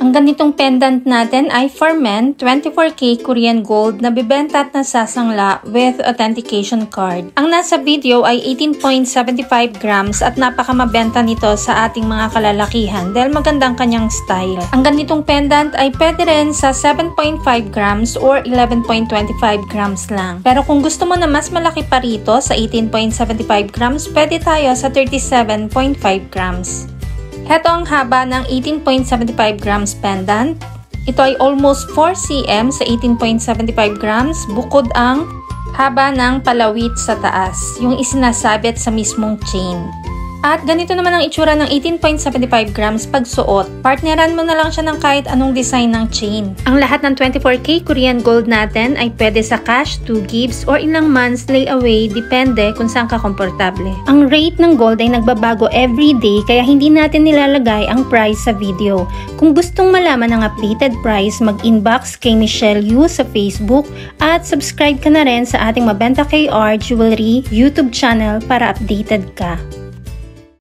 Ang ganitong pendant natin ay for men, 24K Korean gold na bibenta at nasasangla with authentication card. Ang nasa video ay 18.75 grams at napakamabenta nito sa ating mga kalalakihan dahil magandang kanyang style. Ang ganitong pendant ay pwede rin sa 7.5 grams or 11.25 grams lang. Pero kung gusto mo na mas malaki pa rito sa 18.75 grams, pwede tayo sa 37.5 grams. Heto ang haba ng 18.75 grams pendant. Ito ay almost 4 cm sa 18.75 grams, bukod ang haba ng palawit sa taas, yung isinasabit sa mismong chain. At ganito naman ang itsura ng 18.75 grams pagsuot. Partneran mo na lang siya ng kahit anong design ng chain. Ang lahat ng 24K Korean gold natin ay pwede sa cash, 2 gifts, or ilang months layaway, depende kung saan ka komportable. Ang rate ng gold ay nagbabago every day kaya hindi natin nilalagay ang price sa video. Kung gustong malaman ang updated price, mag-inbox kay Michelle Yu sa Facebook at subscribe ka na rin sa ating Mabenta KR Jewelry YouTube channel para updated ka.